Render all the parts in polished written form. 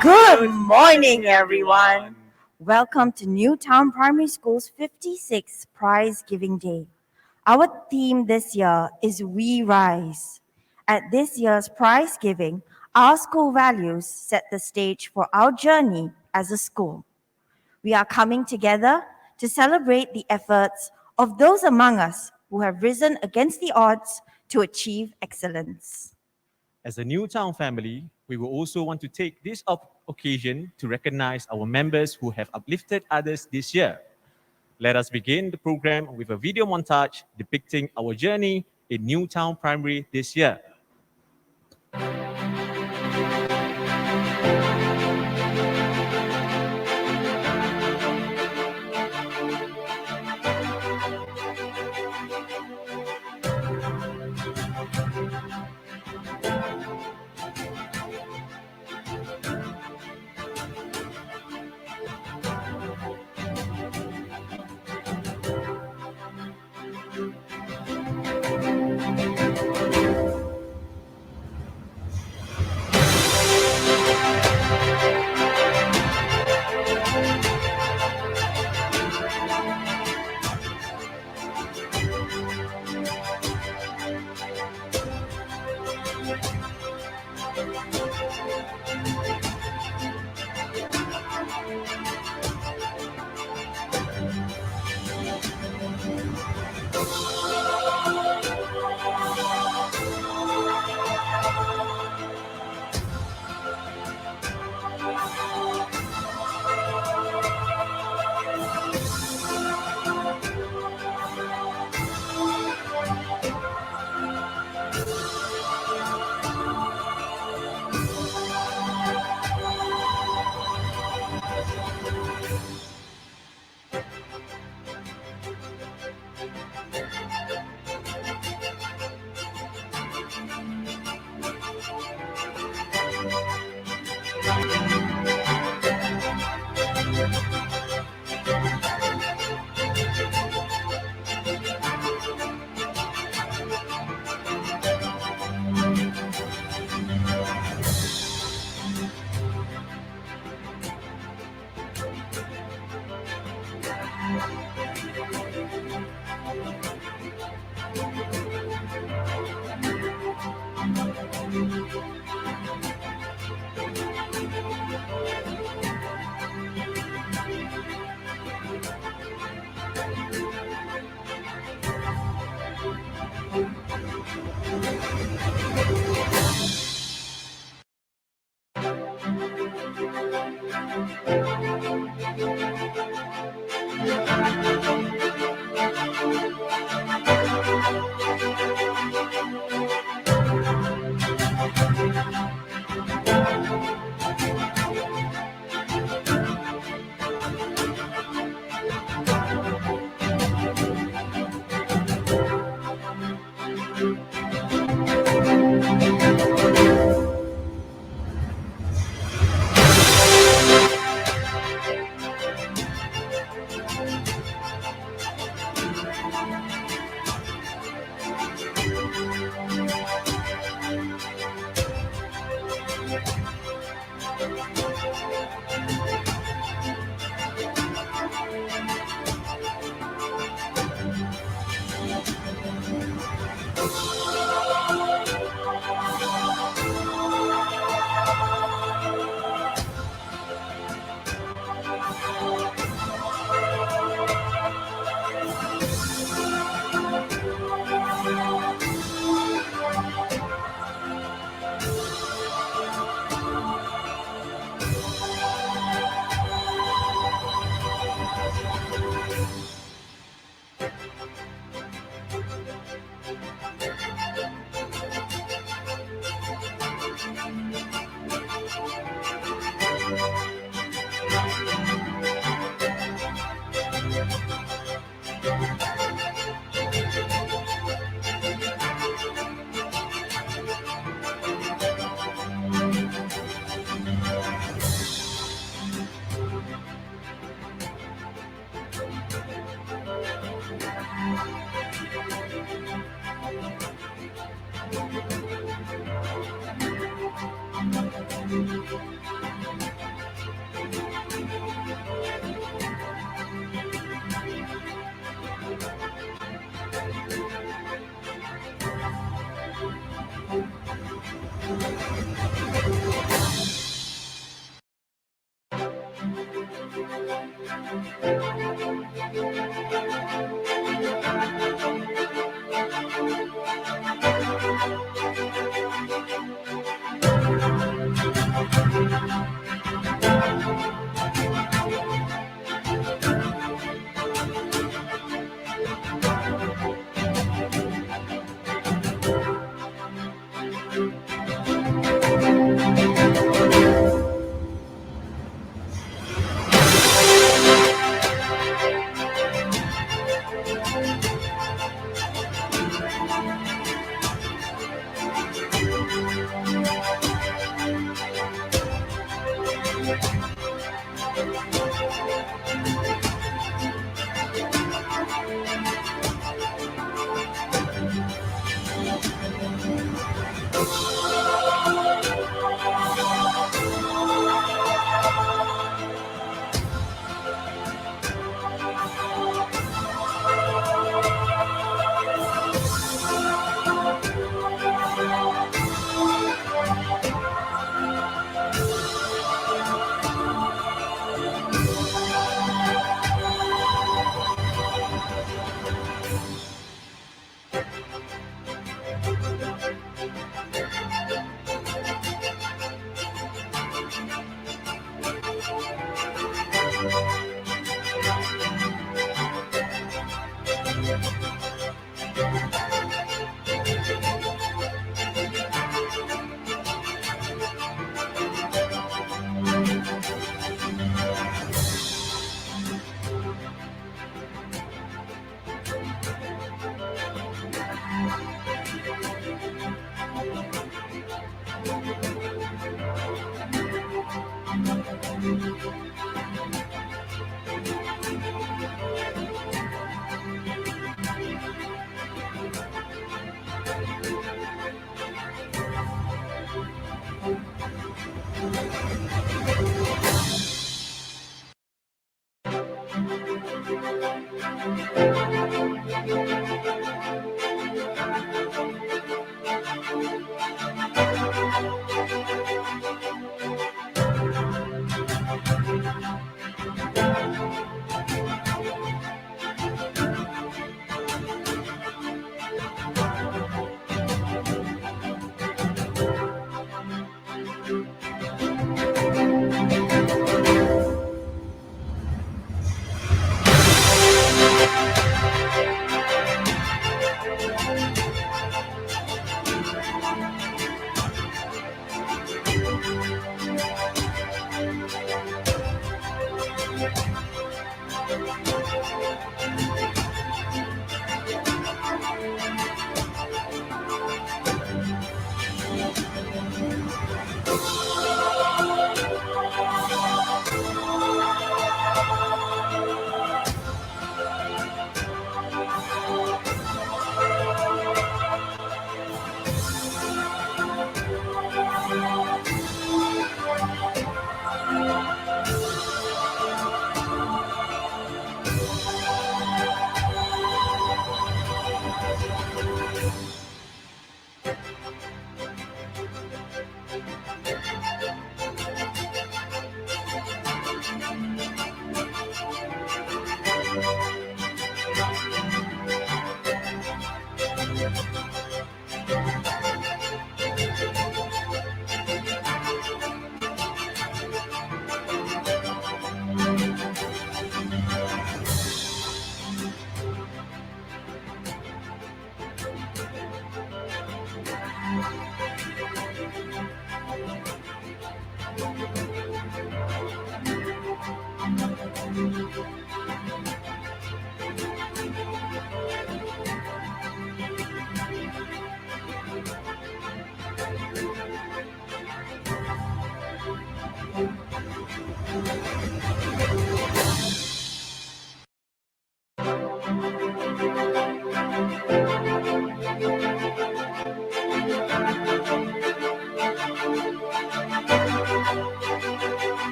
Good morning, everyone. Welcome to Newtown Primary School's 56th Prize Giving Day. Our theme this year is We Rise. At this year's prize giving, our school values set the stage for our journey as a school. We are coming together to celebrate the efforts of those among us who have risen against the odds to achieve excellence. As a Newtown family, we will also want to take this occasion to recognize our members who have uplifted others this year. Let us begin the program with a video montage depicting our journey in Newtown Primary this year.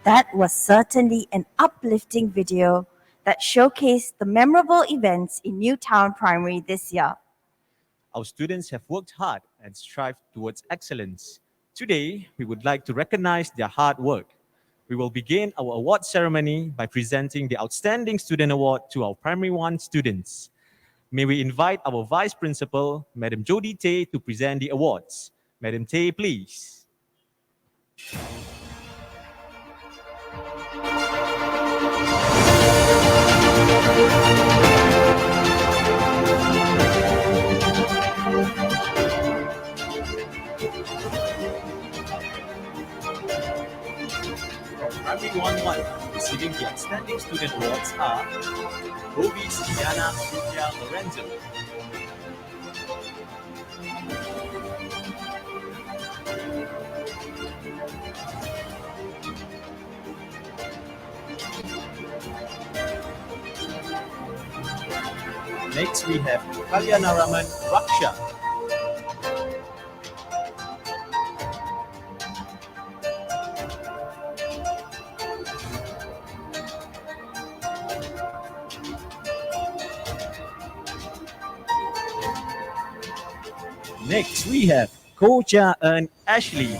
That was certainly an uplifting video that showcased the memorable events in Newtown Primary this year. Our students have worked hard and strived towards excellence. Today, we would like to recognize their hard work. We will begin our award ceremony by presenting the Outstanding Student Award to our Primary 1 students. May we invite our Vice Principal, Madam Jody Tay, to present the awards. Madam Tay, please. From Primary 1-1, receiving the Outstanding Student Awards are Bobis Diana Sylvia Lorenzo, next we have Kalyanaraman Raksha, next we have Ko Cha Eun Ashley,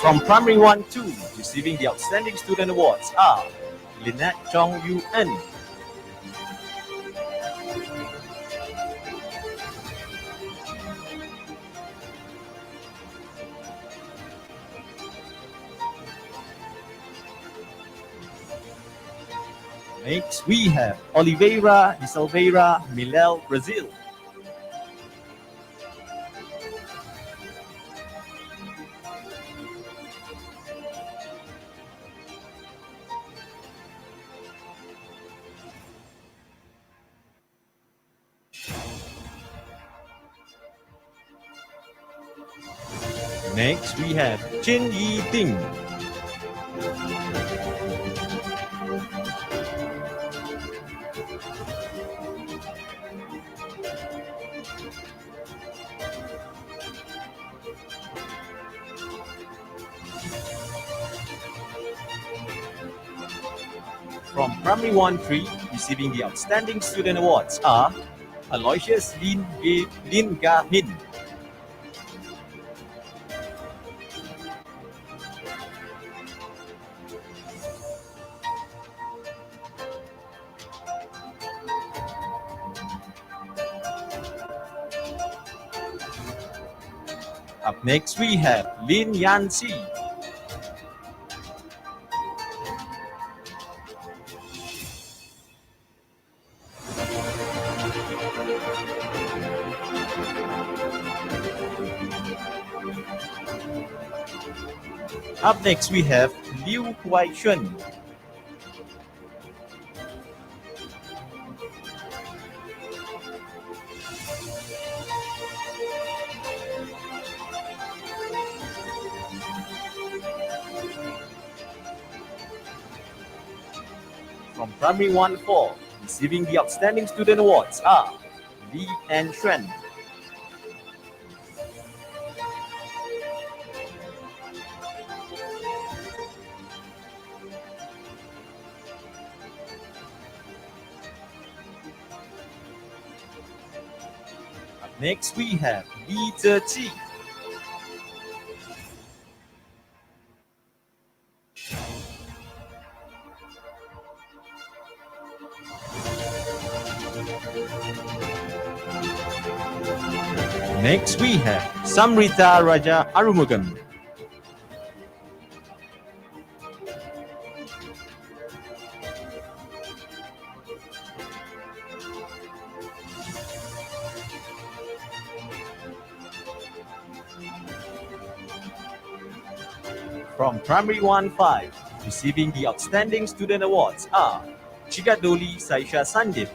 from Primary 1-2, receiving the Outstanding Student Awards are Lynette Chong Yu En, next we have Oliveira de Silveira Milel Brazil, next we have Chin Yi Ting, from Primary 1-3, receiving the Outstanding Student Awards are Aloysius Lin Ga Hin, up next we have Lin Yan Si, up next we have Liu Huai Shun, from Primary 1-4, receiving the Outstanding Student Awards are Li and Xuan, up next we have Li Zheqi, next we have Samrita Raja Arumugam, from Primary 1-5, receiving the Outstanding Student Awards are Chigadoli Saisha Sandip,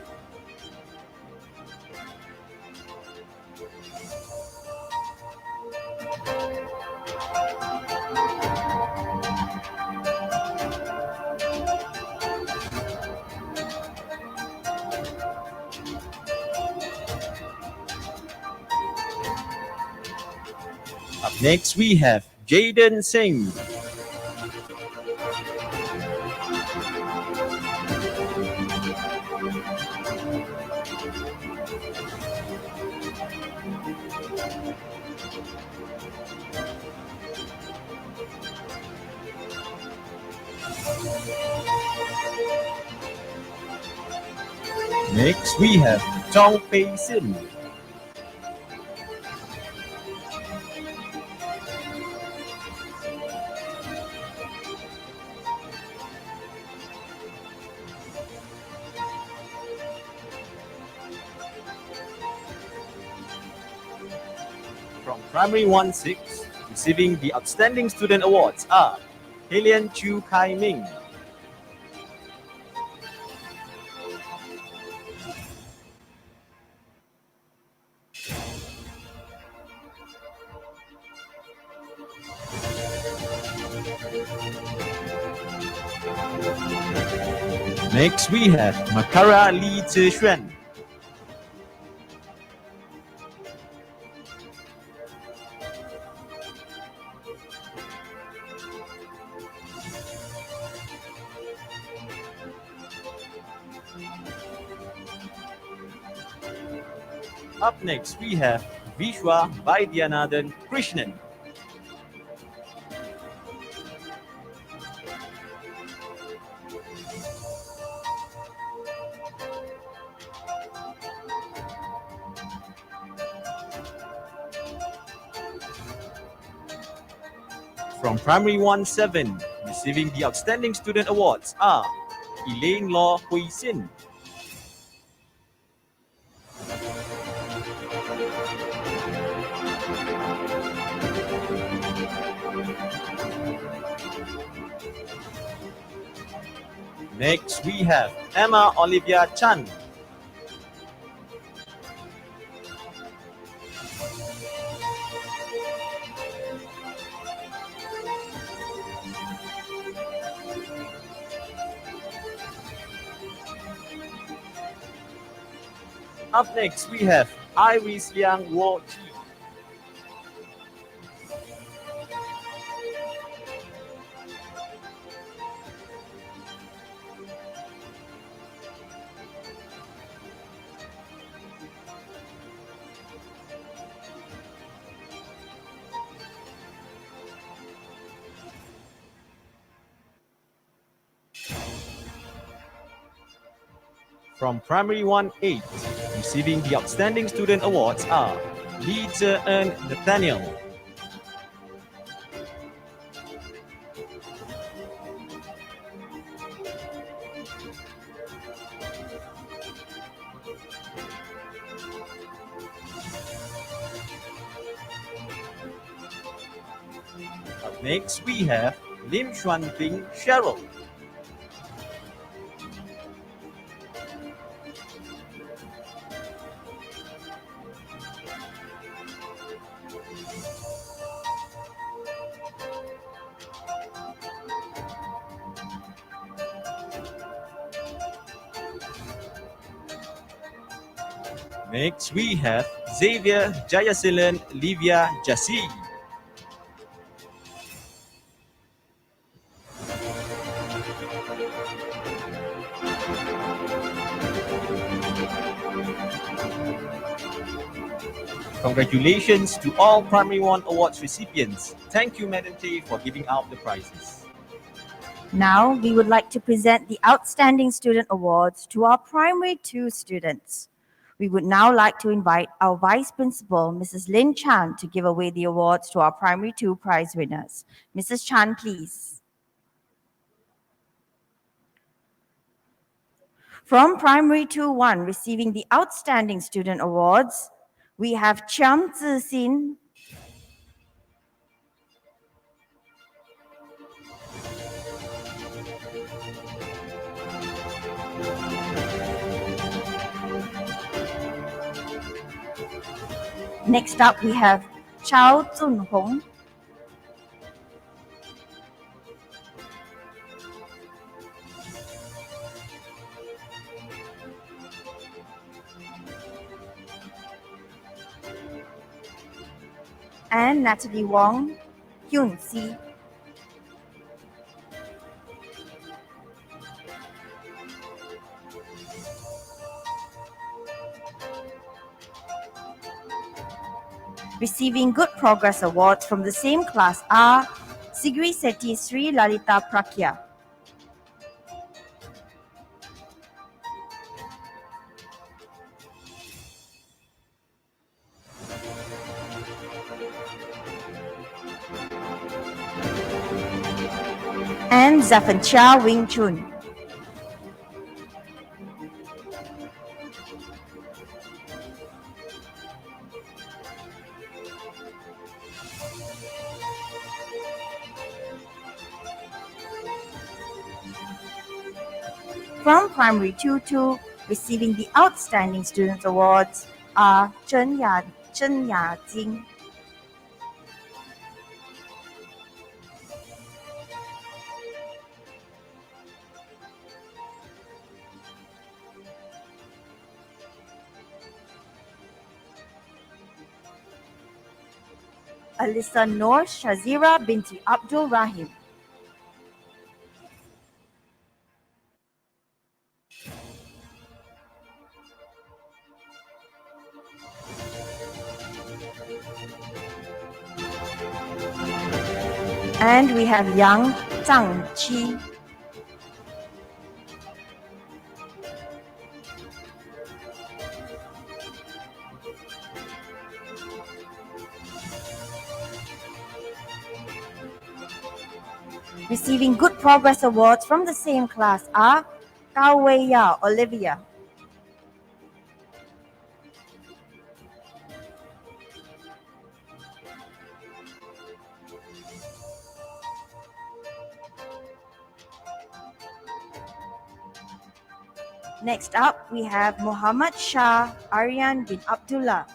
Next, we have Jaden Singh. Next, we have Chong Pei Sin. From Primary 1-6, receiving the Outstanding Student Awards are Helian Chu Kai Ming. Next, we have Makara Lee Zixuan. Up next, we have Vishwa Vaidyanathan Krishnan. From Primary 1-7, receiving the Outstanding Student Awards are Elaine Law Hui Sin. Next, we have Emma Olivia Chan. Up next, we have Iris Liang Wo Chi. From Primary 1-8, receiving the Outstanding Student Awards are Lee Zhe-en Nathaniel. Up next, we have Lim Xuan Bing Cheryl. Next, we have Xavier Jayasilan Livia Jasi. Congratulations to all Primary 1 Awards recipients. Thank you, Madam Tay, for giving out the prizes. Now, we would like to present the Outstanding Student Awards to our Primary 2 students. We would now like to invite our Vice Principal, Mrs. Lin Chan, to give away the awards to our Primary 2 prize winners. Mrs. Chan, please. From Primary 2-1, receiving the Outstanding Student Awards, we have Chiang Zixin, Next up, we have Chao Zunhong. and Natalie Wong, Hyun Si. Receiving Good Progress Awards from the same class are Sigri Sethi Sri Lalita Prakya, and Zafan Chia Wing Chun. From Primary 2 receiving the Outstanding Student Awards are Chen Ya Jing, Alyssa Noor Shazira binti Abdul Rahim, and we have Yang Zhang Qi. Receiving Good Progress Awards from the same class are Gao Wei Yao Olivia, Next up, we have Muhammad Shah Aryan bin Abdullah,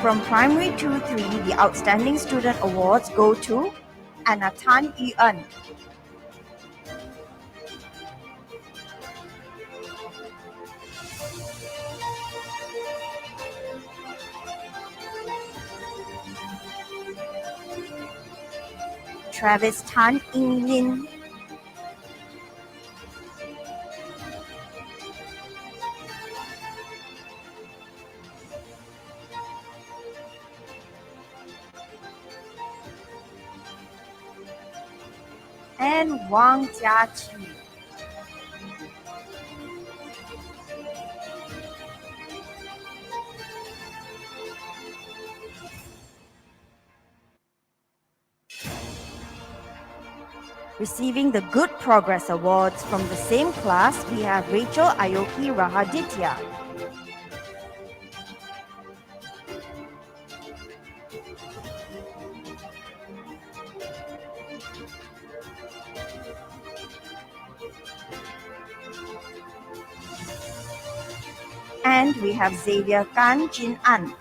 from Primary 2-3, the Outstanding Student Awards go to Anna Tan Yuan, Travis Tan Ing Lin, and Wang Jiaqi. Receiving the Good Progress Awards from the same class, we have Rachel Ayoki Rahaditya, and we have Xavier Kan Jin An.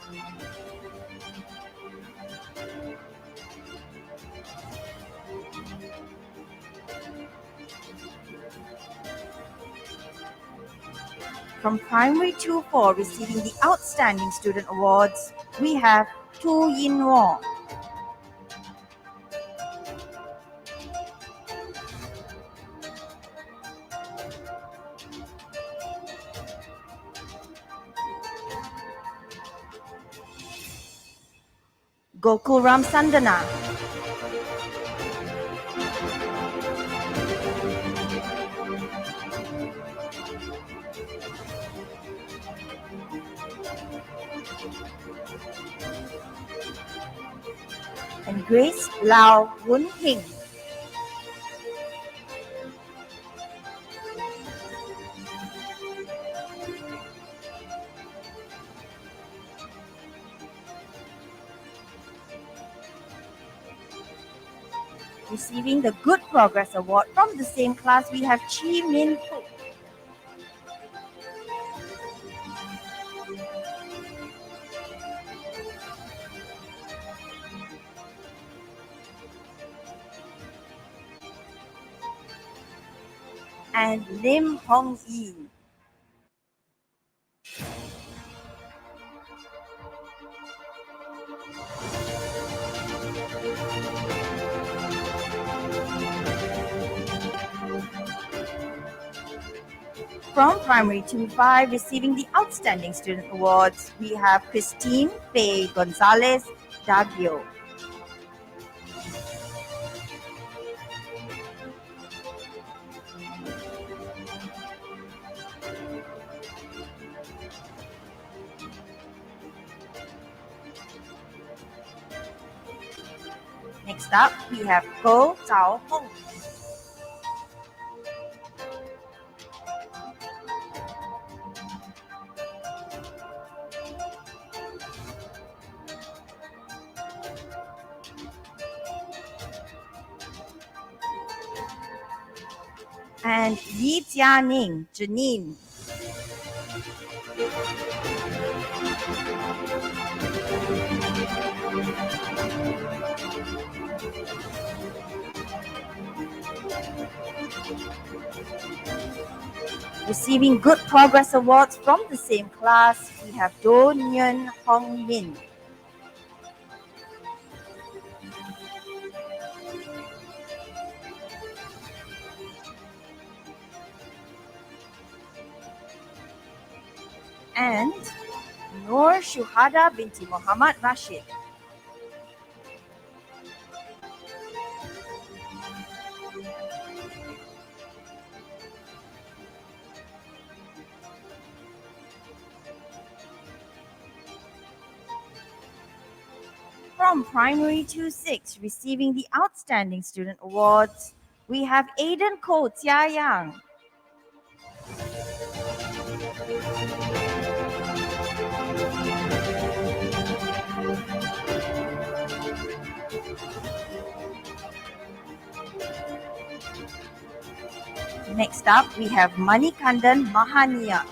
From Primary 2-4, receiving the Outstanding Student Awards, we have Tu Yin Wong, Gokul Ramsandana, and Grace Lau Woon Hing. Receiving the Good Progress Award from the same class, we have Chi Min Fu. and Lim Hong Yi. From Primary 2-5, receiving the Outstanding Student Awards, we have Christine Faye Gonzalez Daggio. Next up, we have Go Zhao Hong. And Yi Jianing, Janine. Receiving Good Progress Awards from the same class, we have Do Nguyen Hong Min. And Noor Shuhada binti Muhammad Rashid. From Primary 2-6, receiving the Outstanding Student Awards, we have Aiden Ko Jia Yang. Next up, we have Manikandan Mahania.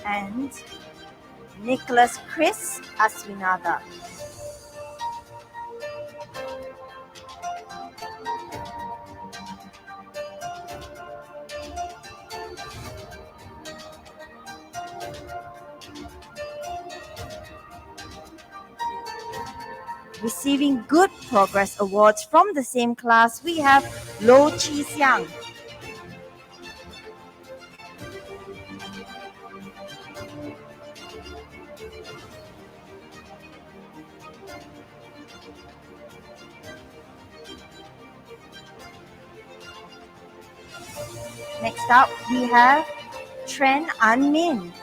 And Nicholas Chris Aswinatha. Receiving Good Progress Awards from the same class, we have Lo Chi Xiang. Next up, we have Tren An Min.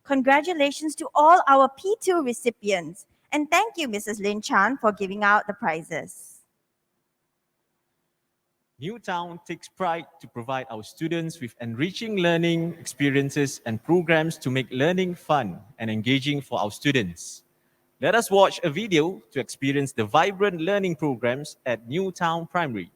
Congratulations to all our P2 recipients. And thank you, Mrs. Lin Chan, for giving out the prizes. Newtown takes pride to provide our students with enriching learning experiences and programs to make learning fun and engaging for our students. Let us watch a video to experience the vibrant learning programs at Newtown Primary.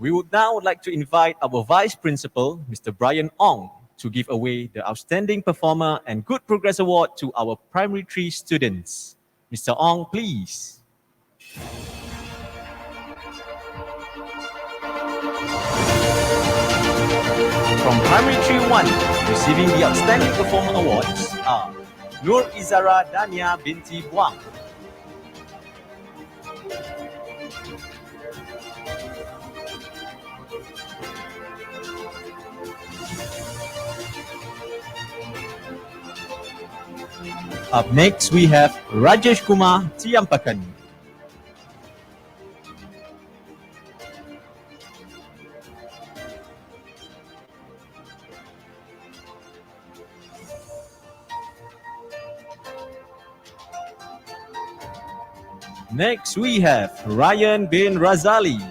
We would now like to invite our Vice Principal, Mr. Brian Ong, to give away the Outstanding Performer and Good Progress Award to our Primary 3 students. Mr. Ong, please. From Primary 3-1, receiving the Outstanding Performer Awards are Nur Izara Dania binti Buang. Up next, we have Rajesh Kumar Tiampakan. Next, we have Ryan bin Razali.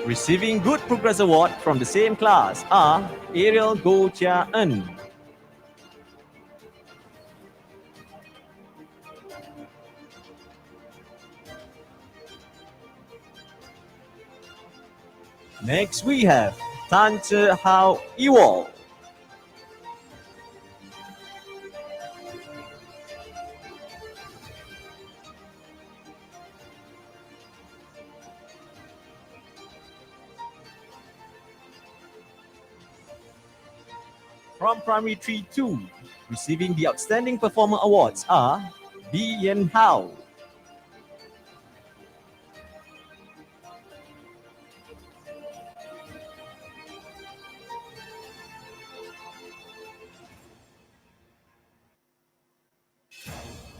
Receiving Good Progress Award from the same class are Ariel Goh Chia En. Next, we have Tan Che Hao Ewol. From Primary 3-2, receiving the Outstanding Performer Awards are Bi Yen Hao.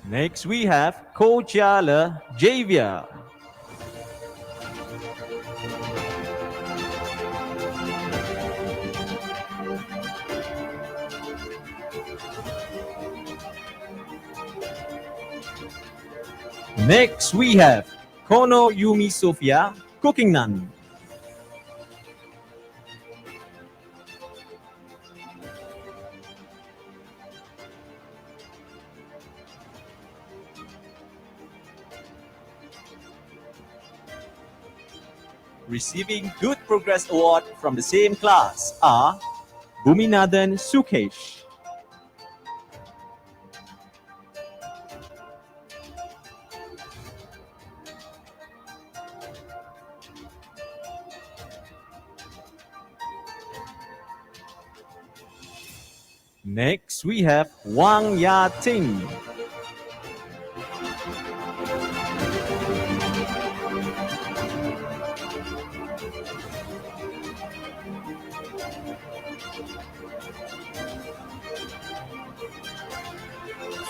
Next, we have Ko Chia Le Javier. Next, we have Kono Yumi Sophia Cooking Nan. Receiving Good Progress Award from the same class are Bhuminathan Sukesh. Next, we have Wang Ya Ting.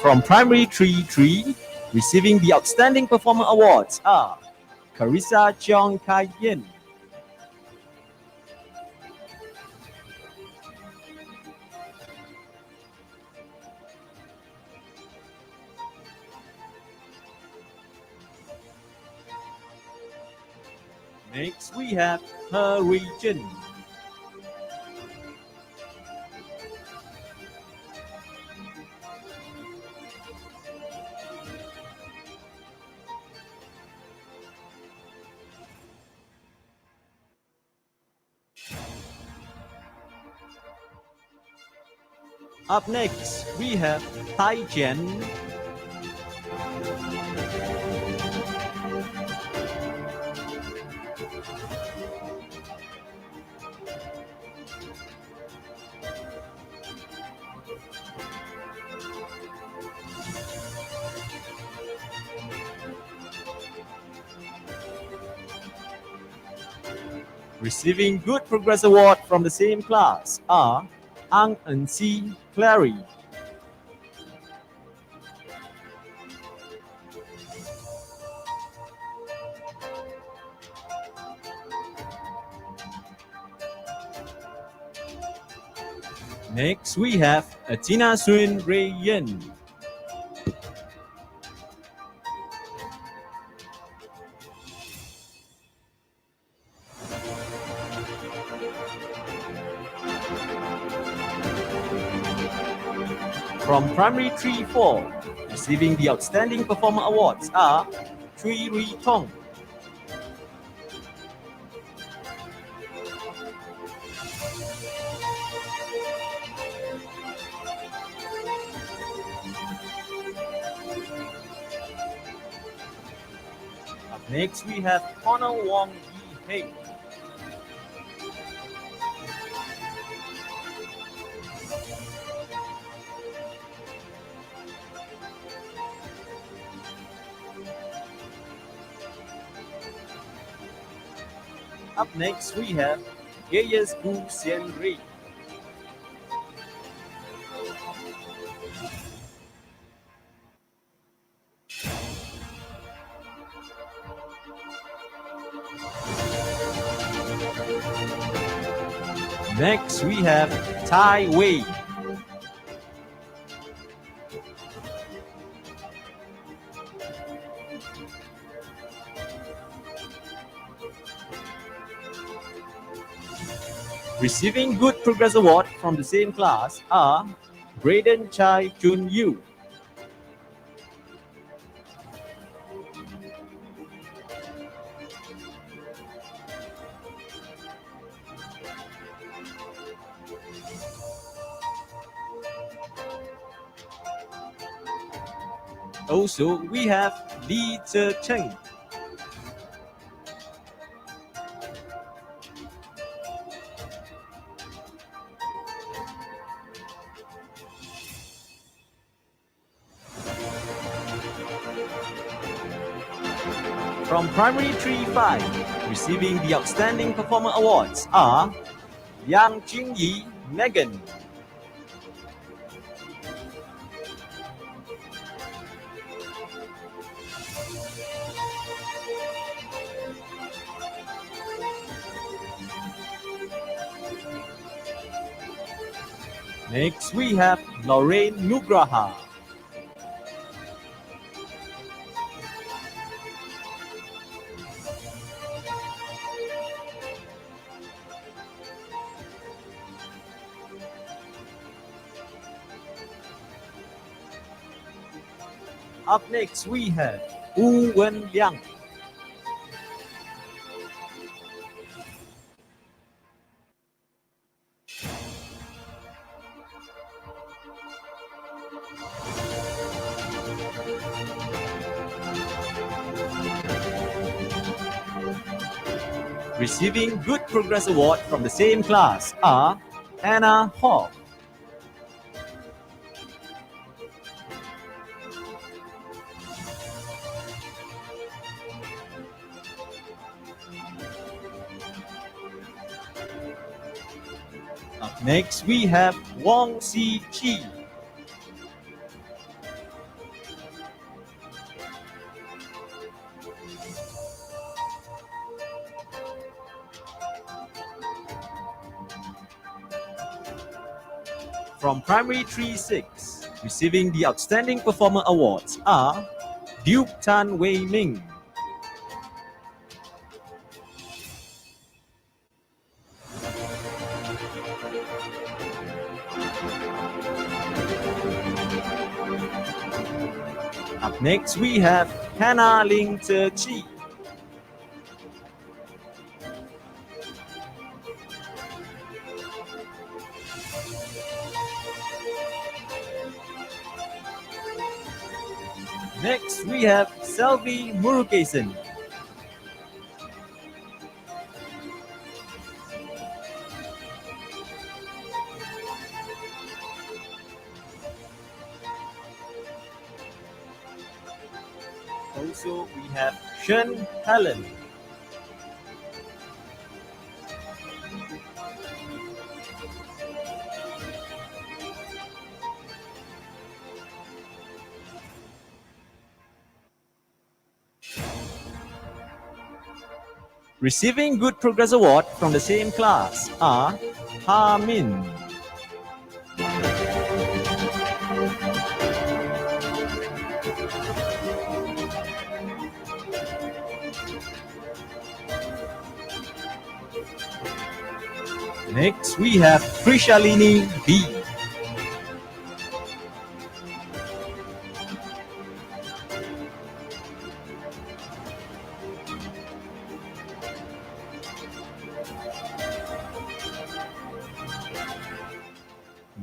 From Primary 3-3, receiving the Outstanding Performer Awards are Carissa Cheong Kai Yin. Next, we have He Rui Jin. Up next, we have Tai Jian. Receiving Good Progress Award from the same class are Ang Eun Si Clary. Next, we have Atina Sun Ray Yin. From Primary 3-4, receiving the Outstanding Performer Awards are Tui Rui Tong. Up next, we have Connor Wong Yi Hei. Up next, we have Gaius Gu Xian Rui. Next, we have Tai Wei. Receiving Good Progress Award from the same class are Braden Chai Chun Yu. Also, we have Lee Tze Cheng. From Primary 3-5, receiving the Outstanding Performer Awards are Yang Jingyi Megan. Next, we have Lorraine Nugraha. Up next, we have Wu Wen Liang. Receiving Good Progress Award from the same class are Anna Hall. Up next, we have Wong Si Chi. From Primary 3-6, receiving the Outstanding Performer Awards are Duke Tan Wei Ming. Up next, we have Hannah Ling Tze Chi. Next, we have Selvi Murugesan. Also, we have Shen Helen. Receiving Good Progress Award from the same class are Ha Min. Next, we have Krishalini B.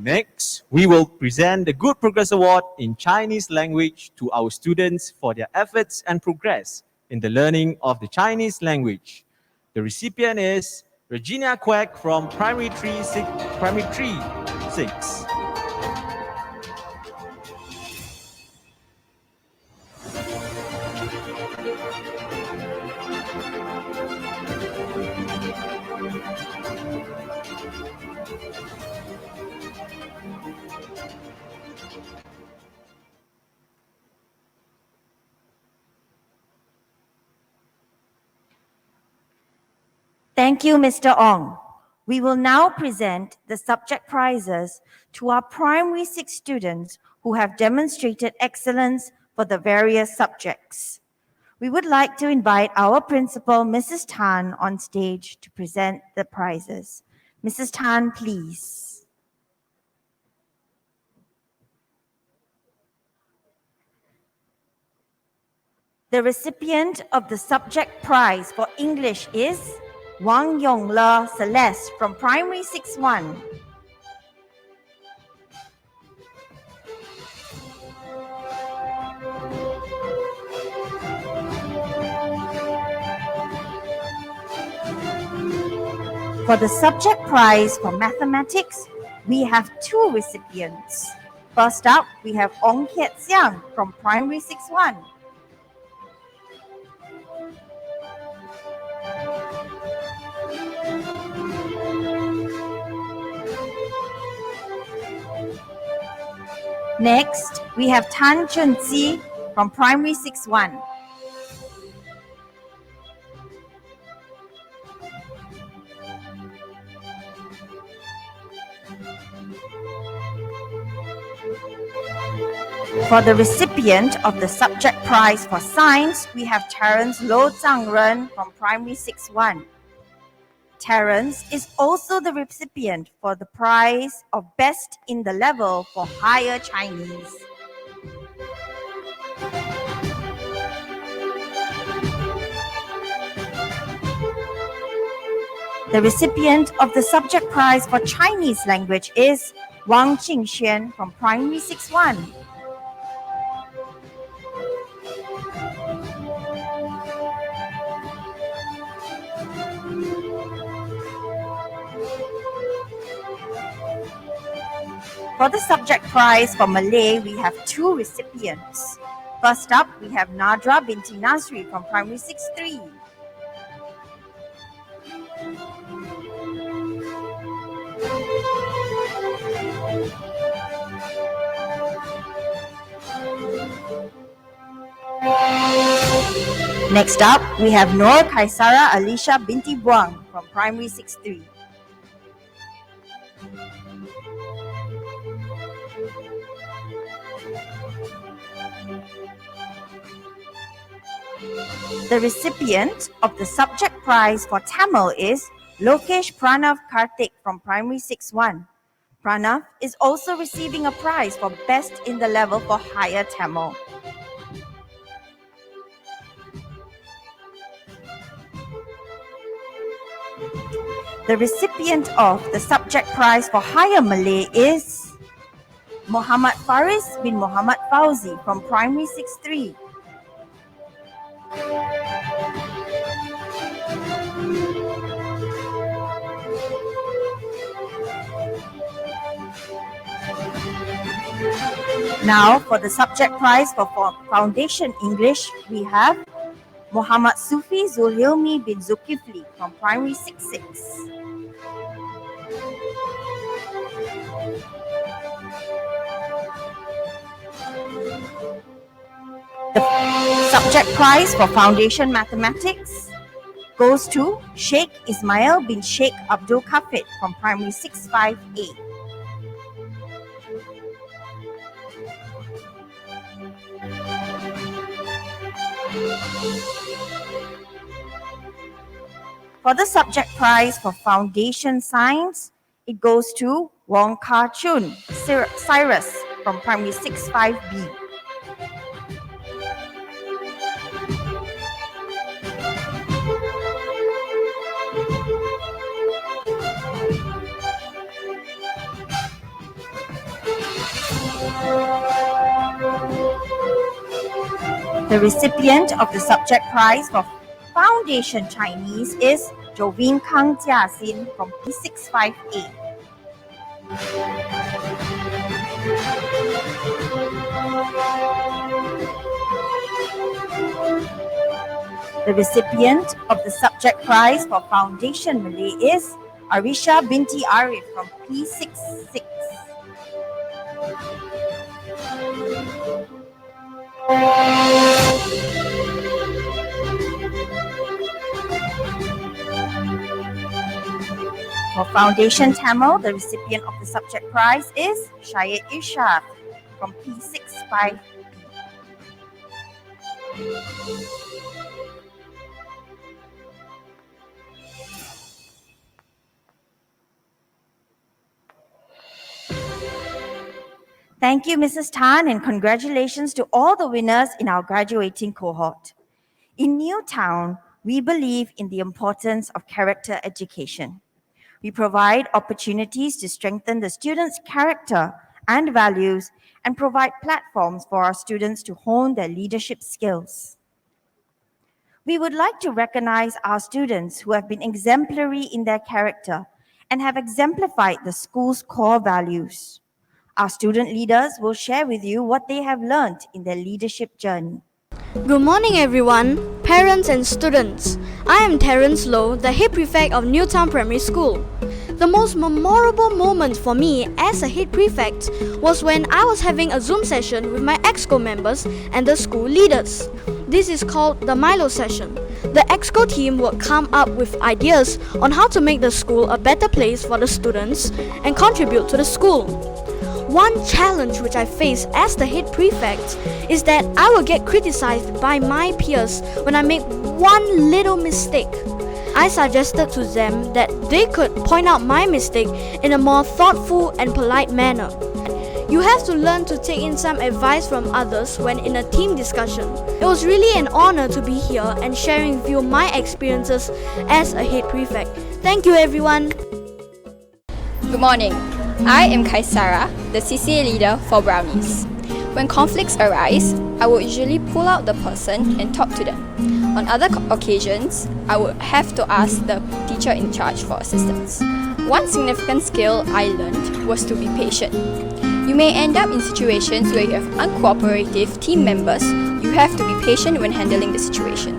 Next, we will present the Good Progress Award in Chinese language to our students for their efforts and progress in the learning of the Chinese language. The recipient is Regina Quack from Primary 3 6. Thank you, Mr. Ong. We will now present the subject prizes to our primary 6 students who have demonstrated excellence for the various subjects. We would like to invite our principal, Mrs. Tan, on stage to present the prizes. Mrs. Tan, please. The recipient of the subject prize for English is Wang Yongle Celeste from Primary 6-1. For the subject prize for mathematics, we have 2 recipients. First up, we have Ong Kiet Siang from Primary 6-1. Next, we have Tan Chun Si from Primary 6-1. For the recipient of the subject prize for science, we have Terence Lo Zhangren from Primary 6-1. Terence is also the recipient for the prize of Best in the Level for Higher Chinese. The recipient of the subject prize for Chinese language is Wang Qingxuan from Primary 6-1. For the subject prize for Malay, we have 2 recipients. First up, we have Nadra binti Nasri from Primary 6-3. Next up, we have Noor Kaisara Alicia binti Buang from Primary 6-3. The recipient of the subject prize for Tamil is Lokesh Pranav Karthik from Primary 6-1. Pranav is also receiving a prize for Best in the Level for Higher Tamil. The recipient of the subject prize for Higher Malay is Muhammad Faris bin Muhammad Fauzi from Primary 6-3. Now, for the subject prize for Foundation English, we have Muhammad Sufi Zulhilmi bin Zulkifli from Primary 6-6. The subject prize for Foundation Mathematics goes to Sheikh Ismail bin Sheikh Abdul Kafid from Primary 6-5A. For the subject prize for Foundation Science, it goes to Wong Ka Chun Cyrus from Primary 6-5B. The recipient of the subject prize for Foundation Chinese is Jovin Kang Jiaxin from P65A. The recipient of the subject prize for Foundation Malay is Arisha binti Arif from P66. For Foundation Tamil, the recipient of the subject prize is Syed Irshad from P65. Thank you, Mrs. Tan, and congratulations to all the winners in our graduating cohort. In Newtown, we believe in the importance of character education. We provide opportunities to strengthen the students' character and values and provide platforms for our students to hone their leadership skills. We would like to recognize our students who have been exemplary in their character and have exemplified the school's core values. Our student leaders will share with you what they have learned in their leadership journey. Good morning, everyone, parents and students. I am Terence Low, the head prefect of Newtown Primary School. The most memorable moment for me as a head prefect was when I was having a Zoom session with my EXCO members and the school leaders. This is called the Milo session. The EXCO team would come up with ideas on how to make the school a better place for the students and contribute to the school. One challenge which I face as the head prefect is that I will get criticized by my peers when I make one little mistake. I suggested to them that they could point out my mistake in a more thoughtful and polite manner. You have to learn to take in some advice from others when in a team discussion. It was really an honor to be here and sharing with you my experiences as a head prefect. Thank you, everyone. Good morning. I am Kaisara, the CCA leader for Brownies. When conflicts arise, I would usually pull out the person and talk to them. On other occasions, I would have to ask the teacher in charge for assistance. One significant skill I learned was to be patient. You may end up in situations where you have uncooperative team members. You have to be patient when handling the situation.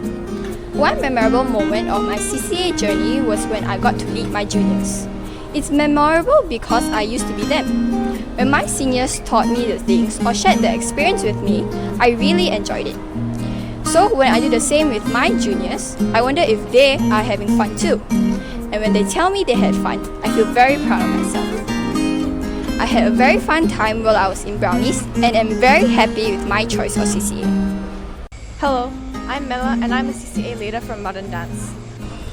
One memorable moment of my CCA journey was when I got to lead my juniors. It's memorable because I used to be them. When my seniors taught me the things or shared their experience with me, I really enjoyed it. So when I do the same with my juniors, I wonder if they are having fun too. And when they tell me they had fun, I feel very proud of myself. I had a very fun time while I was in Brownies and am very happy with my choice of CCA. Hello, I'm Mela and I'm a CCA leader from Modern Dance.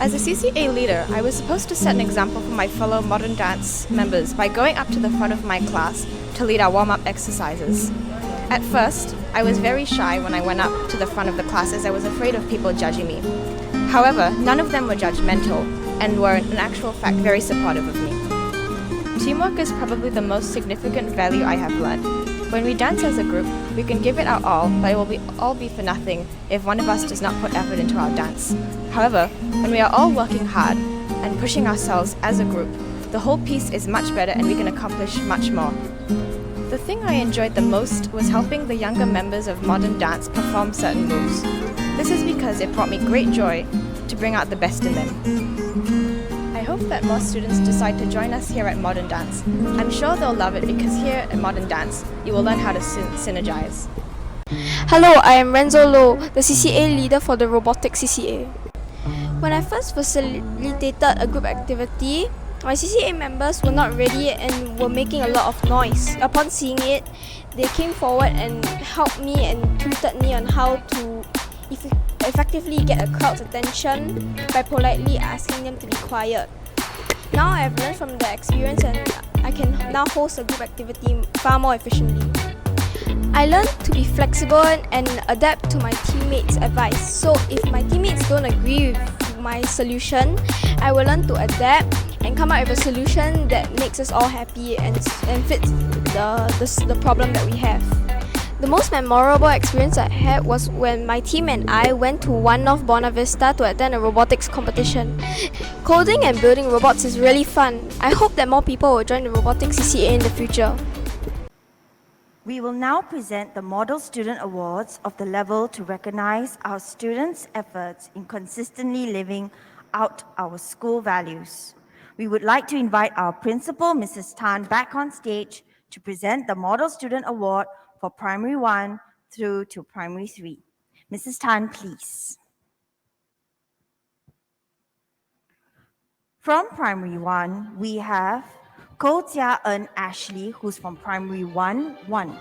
As a CCA leader, I was supposed to set an example for my fellow Modern Dance members by going up to the front of my class to lead our warm-up exercises. At first, I was very shy when I went up to the front of the class as I was afraid of people judging me. However, none of them were judgmental and were in actual fact very supportive of me. Teamwork is probably the most significant value I have learned. When we dance as a group, we can give it our all, but it will all be for nothing if one of us does not put effort into our dance. However, when we are all working hard and pushing ourselves as a group, the whole piece is much better and we can accomplish much more. The thing I enjoyed the most was helping the younger members of Modern Dance perform certain moves. This is because it brought me great joy to bring out the best in them. I hope that more students decide to join us here at Modern Dance. I'm sure they'll love it because here at Modern Dance, you will learn how to synergize. Hello, I am Renzo Low, the CCA leader for the Robotics CCA. When I first facilitated a group activity, my CCA members were not ready and were making a lot of noise. Upon seeing it, they came forward and helped me and tutored me on how to effectively get a crowd's attention by politely asking them to be quiet. Now I have learned from the experience and I can now host a group activity far more efficiently. I learned to be flexible and adapt to my teammates' advice. So if my teammates don't agree with my solution, I will learn to adapt and come up with a solution that makes us all happy and fits the problem that we have. The most memorable experience I had was when my team and I went to One North Buona Vista to attend a robotics competition. Coding and building robots is really fun. I hope that more people will join the robotics CCA in the future. We will now present the Model Student Awards of the level to recognize our students' efforts in consistently living out our school values. We would like to invite our principal, Mrs. Tan, back on stage to present the Model Student Award for Primary 1 through to Primary 3. Mrs. Tan, please. From Primary 1, we have Ko Tia Eun Ashley, who's from Primary 1.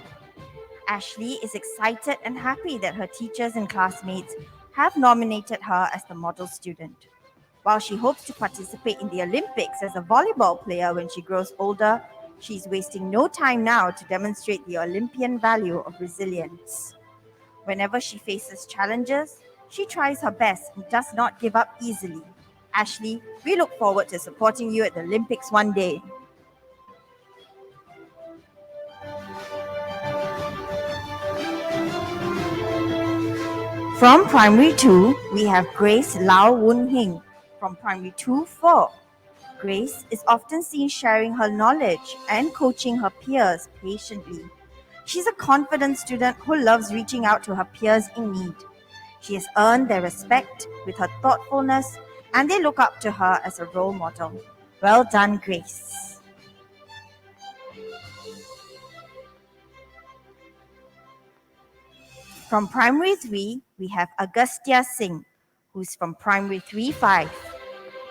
Ashley is excited and happy that her teachers and classmates have nominated her as the model student. While she hopes to participate in the Olympics as a volleyball player when she grows older, she's wasting no time now to demonstrate the Olympian value of resilience. Whenever she faces challenges, she tries her best and does not give up easily. Ashley, we look forward to supporting you at the Olympics one day. From Primary 2, we have Grace Lau Woon Hing from Primary 2-4. Grace is often seen sharing her knowledge and coaching her peers patiently. She's a confident student who loves reaching out to her peers in need. She has earned their respect with her thoughtfulness, and they look up to her as a role model. Well done, Grace. From Primary 3, we have Agastya Singh, who's from Primary 3-5.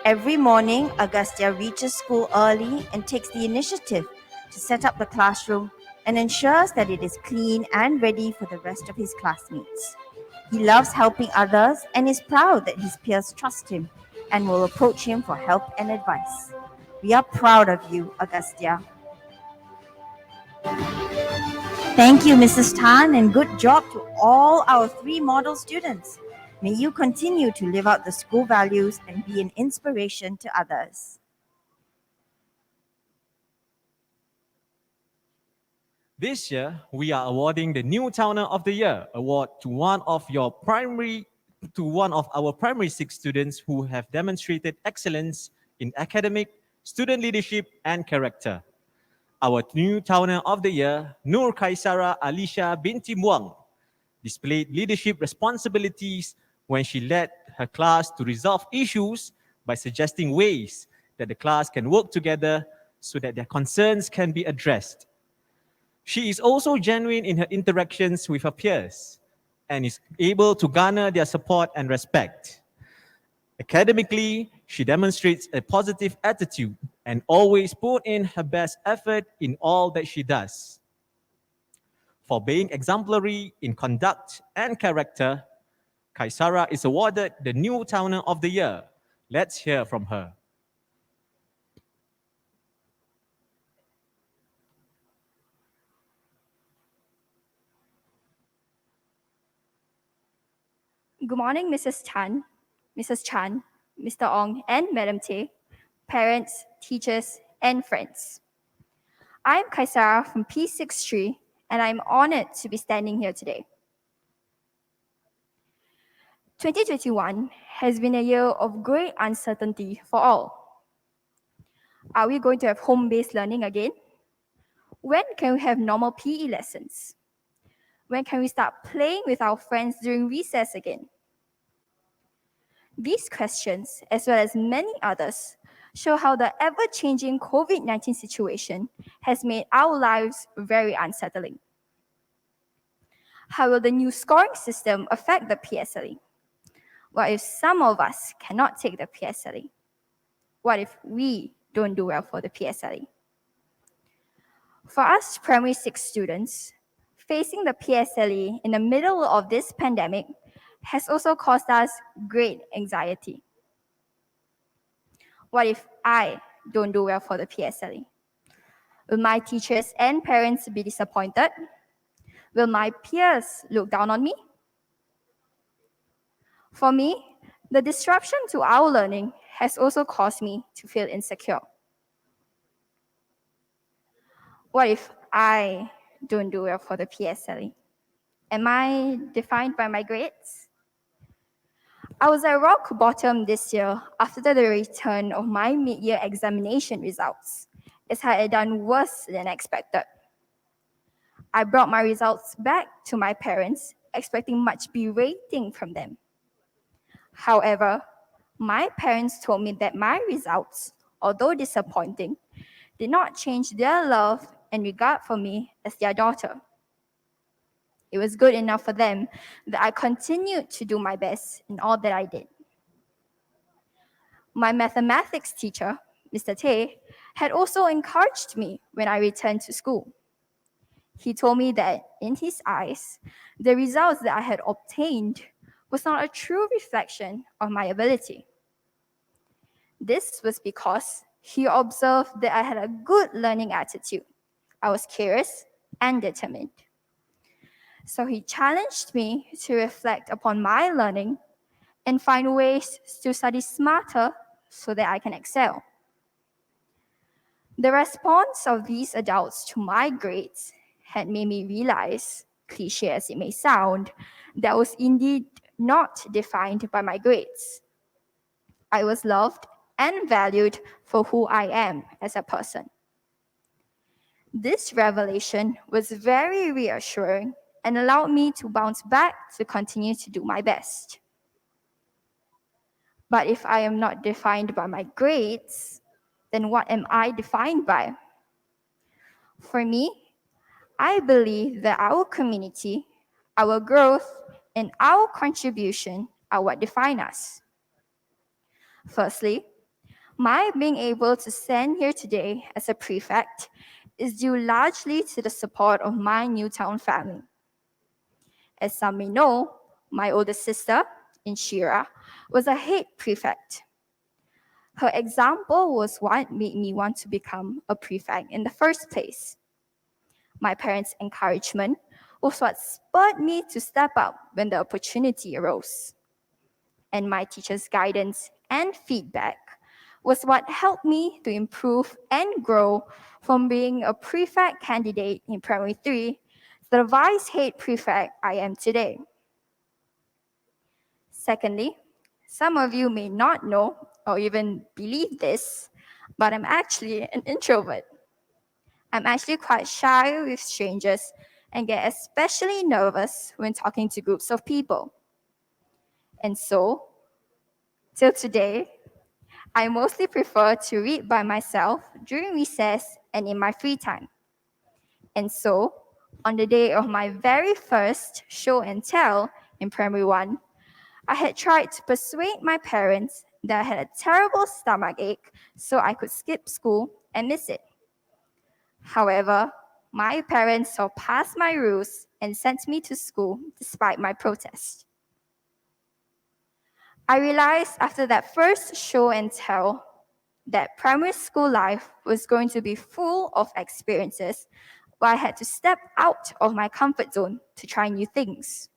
Every morning, Agastya reaches school early and takes the initiative to set up the classroom and ensures that it is clean and ready for the rest of his classmates. He loves helping others and is proud that his peers trust him and will approach him for help and advice. We are proud of you, Agastya. Thank you, Mrs. Tan, and good job to all our 3 model students. May you continue to live out the school values and be an inspiration to others. This year, we are awarding the New Towner of the Year award to one of our Primary 6 students who have demonstrated excellence in academic, student leadership, and character. Our New Towner of the Year, Nur Kaisara Alisha binti Muang, displayed leadership responsibilities when she led her class to resolve issues by suggesting ways that the class can work together so that their concerns can be addressed. She is also genuine in her interactions with her peers and is able to garner their support and respect. Academically, she demonstrates a positive attitude and always put in her best effort in all that she does. For being exemplary in conduct and character, Kaisara is awarded the New Towner of the Year. Let's hear from her. Good morning, Mrs. Chan, Mr. Ong, and Madam Tay, parents, teachers, and friends. I'm Kaisara from P63, and I'm honored to be standing here today. 2021 has been a year of great uncertainty for all. Are we going to have home-based learning again? When can we have normal PE lessons? When can we start playing with our friends during recess again? These questions, as well as many others, show how the ever-changing COVID-19 situation has made our lives very unsettling. How will the new scoring system affect the PSLE? What if some of us cannot take the PSLE? What if we don't do well for the PSLE? For us Primary 6 students, facing the PSLE in the middle of this pandemic has also caused us great anxiety. What if I don't do well for the PSLE? Will my teachers and parents be disappointed? Will my peers look down on me? For me, the disruption to our learning has also caused me to feel insecure. What if I don't do well for the PSLE? Am I defined by my grades? I was at rock bottom this year after the return of my mid-year examination results, as I had done worse than expected. I brought my results back to my parents, expecting much berating from them. However, my parents told me that my results, although disappointing, did not change their love and regard for me as their daughter. It was good enough for them that I continued to do my best in all that I did. My mathematics teacher, Mr. Tay, had also encouraged me when I returned to school. He told me that, in his eyes, the results that I had obtained was not a true reflection of my ability. This was because he observed that I had a good learning attitude. I was curious and determined. So he challenged me to reflect upon my learning and find ways to study smarter so that I can excel. The response of these adults to my grades had made me realize, cliche as it may sound, that I was indeed not defined by my grades. I was loved and valued for who I am as a person. This revelation was very reassuring and allowed me to bounce back to continue to do my best. But if I am not defined by my grades, then what am I defined by? For me, I believe that our community, our growth, and our contribution are what define us. Firstly, my being able to stand here today as a prefect is due largely to the support of my Newtown family. As some may know, my older sister, Inshira, was a head prefect. Her example was what made me want to become a prefect in the first place. My parents' encouragement was what spurred me to step up when the opportunity arose. And my teacher's guidance and feedback was what helped me to improve and grow from being a prefect candidate in primary 3 to the vice head prefect I am today. Secondly, some of you may not know or even believe this, but I'm actually an introvert. I'm actually quite shy with strangers and get especially nervous when talking to groups of people. And so, till today, I mostly prefer to read by myself during recess and in my free time. And so, on the day of my very first show and tell in primary 1, I had tried to persuade my parents that I had a terrible stomachache so I could skip school and miss it. However, my parents saw past my rules and sent me to school despite my protest. I realized after that first show and tell that primary school life was going to be full of experiences where I had to step out of my comfort zone to try new things.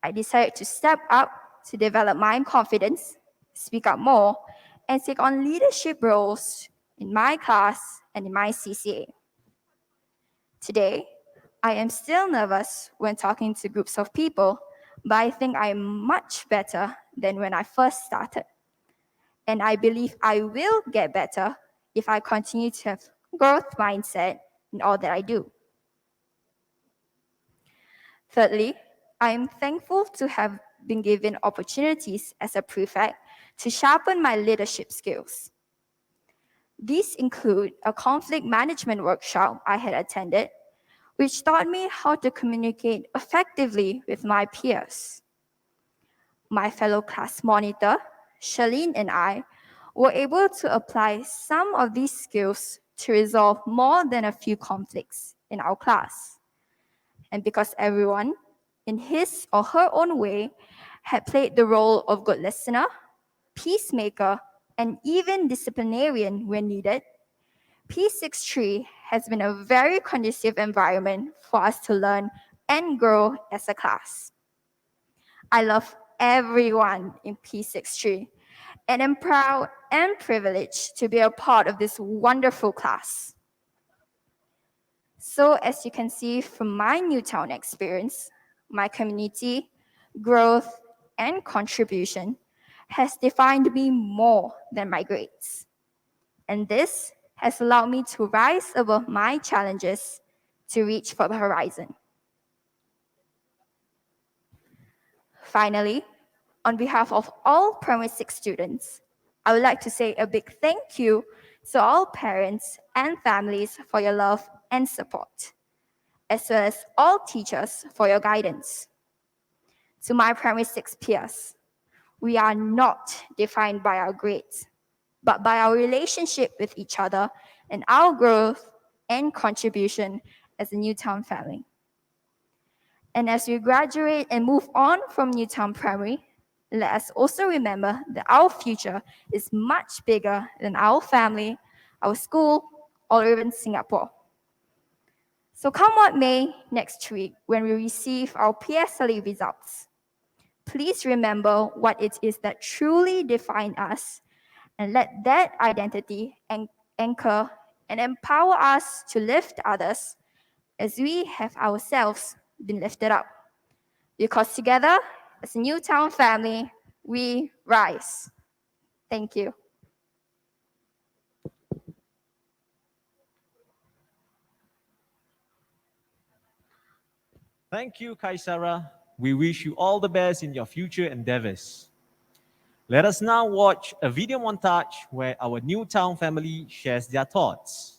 I decided to step up to develop my confidence, speak up more, and take on leadership roles in my class and in my CCA. Today, I am still nervous when talking to groups of people, but I think I am much better than when I first started. And I believe I will get better if I continue to have growth mindset in all that I do. Thirdly, I am thankful to have been given opportunities as a prefect to sharpen my leadership skills. These include a conflict management workshop I had attended, which taught me how to communicate effectively with my peers. My fellow class monitor, Charlene, and I were able to apply some of these skills to resolve more than a few conflicts in our class. And because everyone, in his or her own way, had played the role of good listener, peacemaker, and even disciplinarian when needed, P63 has been a very conducive environment for us to learn and grow as a class. I love everyone in P63 and am proud and privileged to be a part of this wonderful class. So as you can see from my Newtown experience, my community, growth, and contribution has defined me more than my grades. And this has allowed me to rise above my challenges to reach for the horizon. Finally, on behalf of all Primary 6 students, I would like to say a big thank you to all parents and families for your love and support, as well as all teachers for your guidance. To my Primary 6 peers, we are not defined by our grades, but by our relationship with each other and our growth and contribution as a Newtown family. And as we graduate and move on from Newtown Primary, let us also remember that our future is much bigger than our family, our school, or even Singapore. So come what may next week when we receive our PSLE results, please remember what it is that truly defines us and let that identity anchor and empower us to lift others as we have ourselves been lifted up. Because together, as a Newtown family, we rise. Thank you. Thank you, Kaisara. We wish you all the best in your future endeavors. Let us now watch a video montage where our Newtown family shares their thoughts.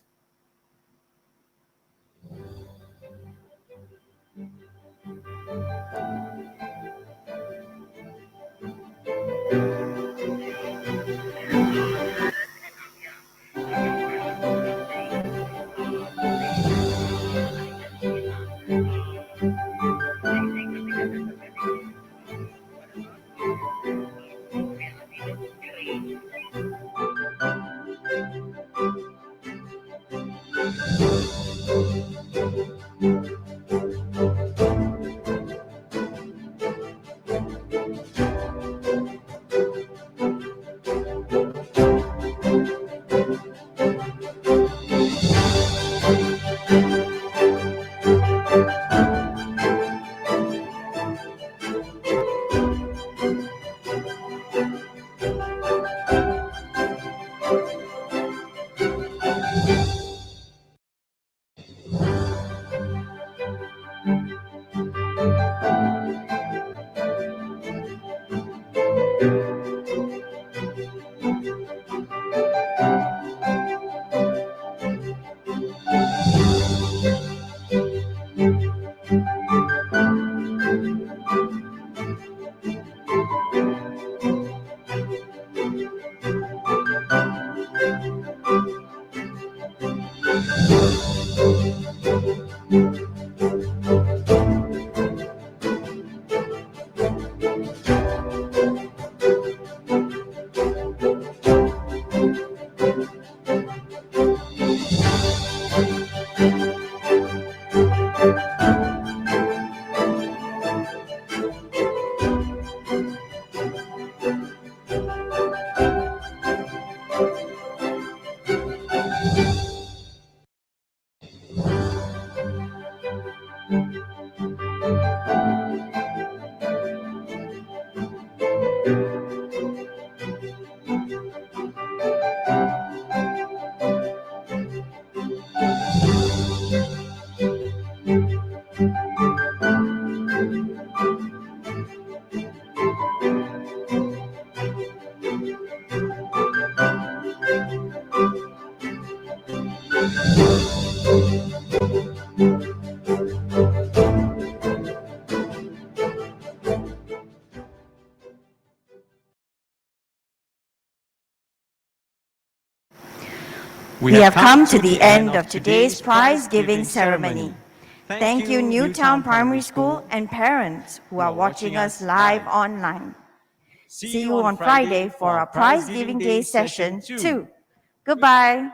We have come to the end of today's prize-giving ceremony. Thank you, Newtown Primary School and parents who are watching us live online. See you on Friday for our prize-giving day session 2. Goodbye.